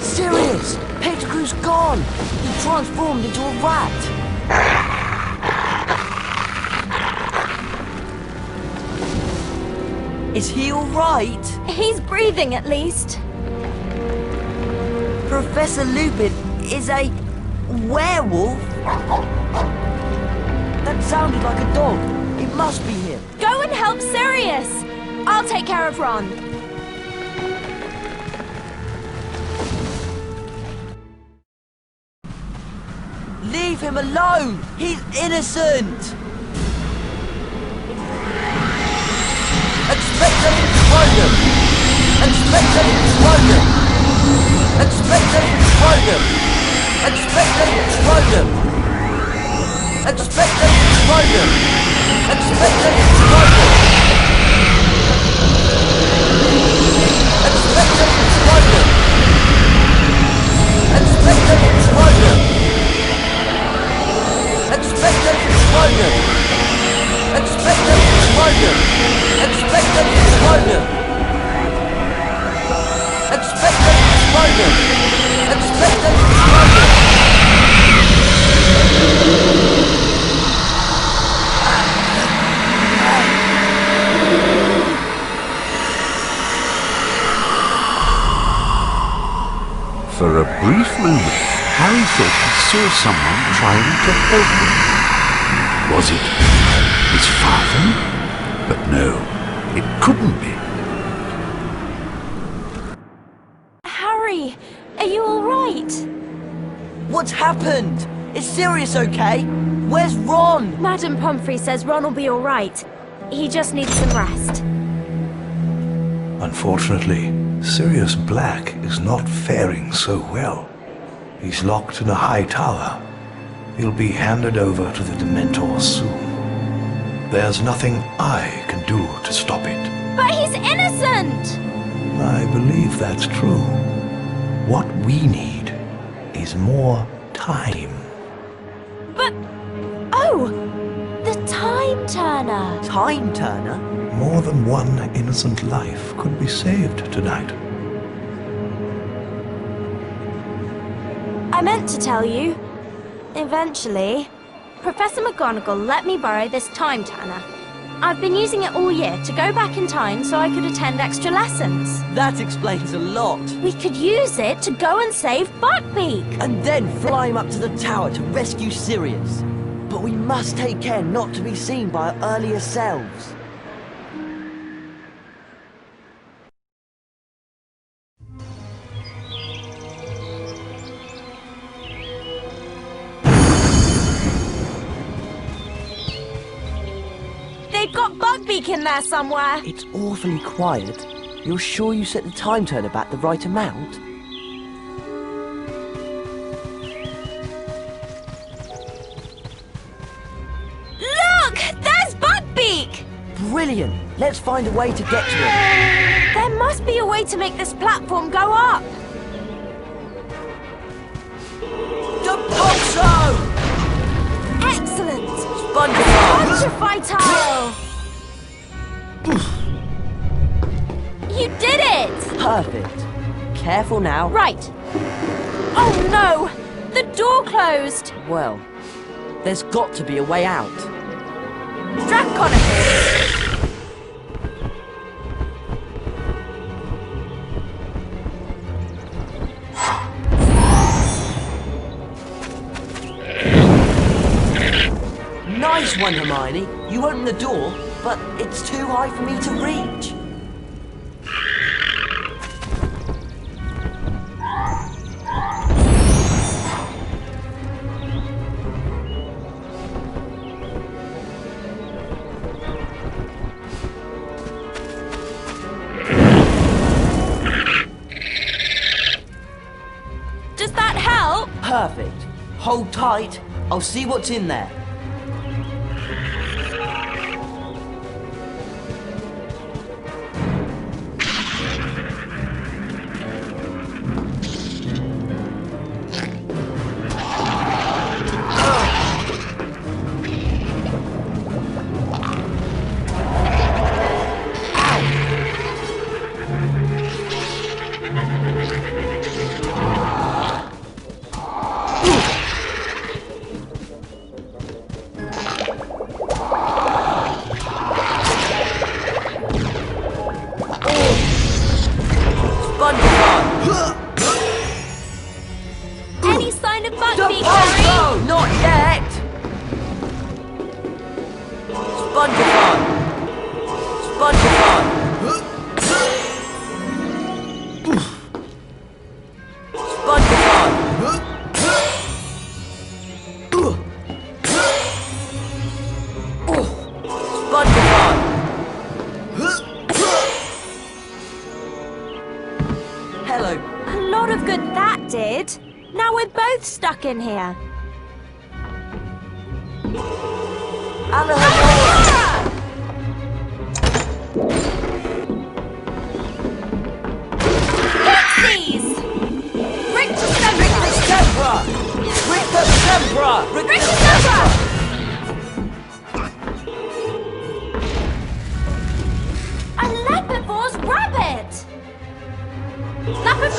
Sirius! Pettigrew's gone! He transformed into a rat! Is he alright? He's breathing at least. Professor Lupin is a werewolf? That sounded like a dog. It must be him. Go and help Sirius. I'll take care of Ron. Leave him alone! He's innocent! Expected Explosion! Expected Explosion! Expected Explosion! Expected Explosion! Expected Explosion! Expected Explosion! Expected Explosion! Expected Explosion! Expected Explosion! Expected Explosion! Expected Explosion! Expected Explosion! Expected Explosion! For a brief moment, Harry thought he saw someone trying to help him. Was it his father? But no, it couldn't be. Harry, are you all right? What's happened? Is Sirius okay? Where's Ron? Madam Pomfrey says Ron will be all right. He just needs some rest. Unfortunately, Sirius Black is not faring so well. He's locked in a high tower. He'll be handed over to the Dementors soon. There's nothing I can do to stop it. But he's innocent! I believe that's true. What we need is more time. But... oh! The Time Turner! turner. Time turner? More than one innocent life could be saved tonight. I meant to tell you. Eventually, Professor McGonagall let me borrow this time turner. I've been using it all year to go back in time so I could attend extra lessons. That explains a lot. We could use it to go and save Buckbeak. And then fly him up to the tower to rescue Sirius. But we must take care not to be seen by our earlier selves. They've got Buckbeak in there somewhere. It's awfully quiet. You're sure you set the time turner back the right amount? Look! There's Buckbeak! Brilliant! Let's find a way to get to him. There must be a way to make this platform go up. The Pulso! Excellent! Sponge tile! You did it! Perfect. Careful now. Right. Oh no! The door closed! Well, there's got to be a way out. Draconicus! Nice one, Hermione. You opened the door, but it's too high for me to reach. Does that help? Perfect. Hold tight. I'll see what's in there. Any sign of Buckbeak, Oh, Harry? no, not yet! Spongeon! Spongeon! Hello. A lot of good that did. Now we're both stuck in here. Pixies! Rictusempra! Rictusempra! Rictusempra! A leopard's rabbit! Leopard!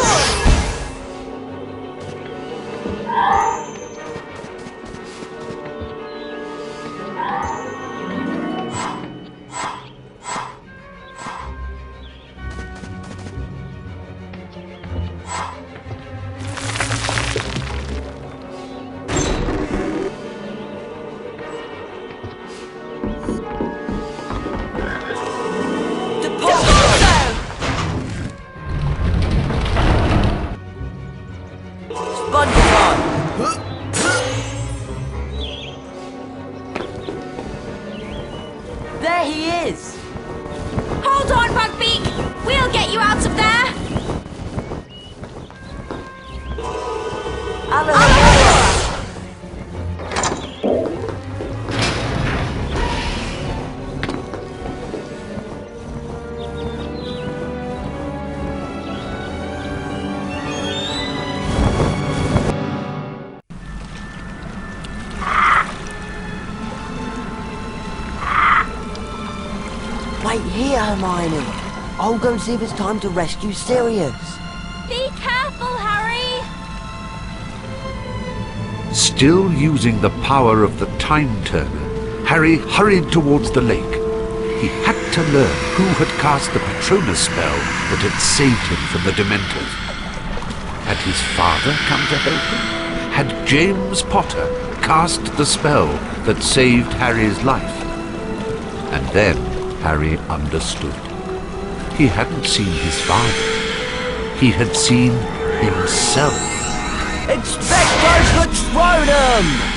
There he is! Hold on, Buckbeak! We'll get you out of there! Wait here, Hermione. I'll go and see if it's time to rescue Sirius. Be careful, Harry! Still using the power of the Time Turner, Harry hurried towards the lake. He had to learn who had cast the Patronus spell that had saved him from the Dementors. Had his father come to help him? Had James Potter cast the spell that saved Harry's life? And then Harry understood. He hadn't seen his father. He had seen himself. Expecto Patronum!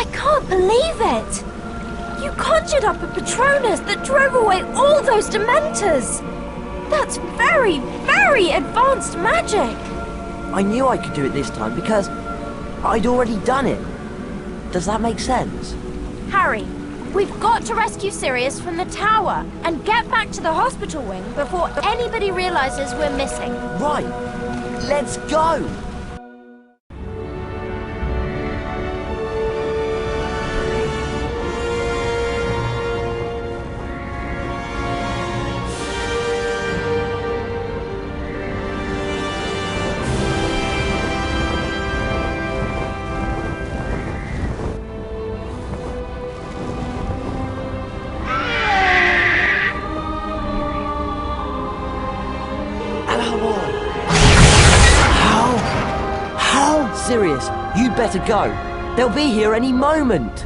I can't believe it! You conjured up a Patronus that drove away all those Dementors! That's very, very advanced magic! I knew I could do it this time because I'd already done it. Does that make sense? Harry, we've got to rescue Sirius from the tower and get back to the hospital wing before anybody realizes we're missing. Right. Let's go! Sirius, you better go. They'll be here any moment.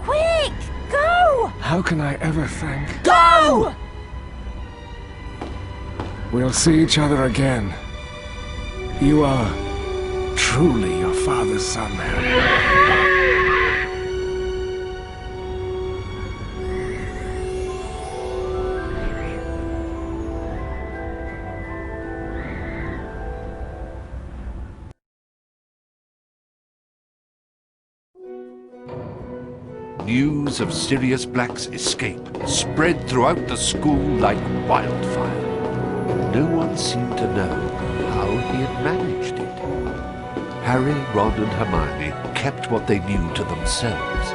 Quick, go! How can I ever thank? Go! We'll see each other again. You are truly your father's son, Harry. News of Sirius Black's escape spread throughout the school like wildfire. No one seemed to know how he had managed it. Harry, Ron and Hermione kept what they knew to themselves.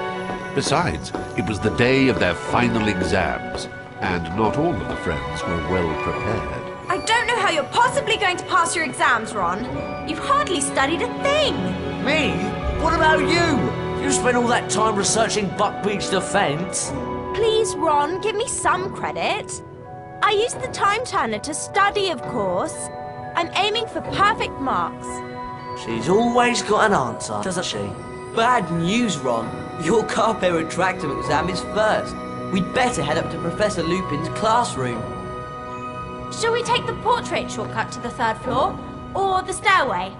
Besides, it was the day of their final exams, and not all of the friends were well prepared. I don't know how you're possibly going to pass your exams, Ron. You've hardly studied a thing. Me? What about you? You spent all that time researching Buckbeach's defense. Please, Ron, give me some credit. I used the time turner to study, of course. I'm aiming for perfect marks. She's always got an answer, doesn't she? Bad news, Ron. Your carpe retractum exam is first. We'd better head up to Professor Lupin's classroom. Shall we take the portrait shortcut to the 3rd floor? Or the stairway?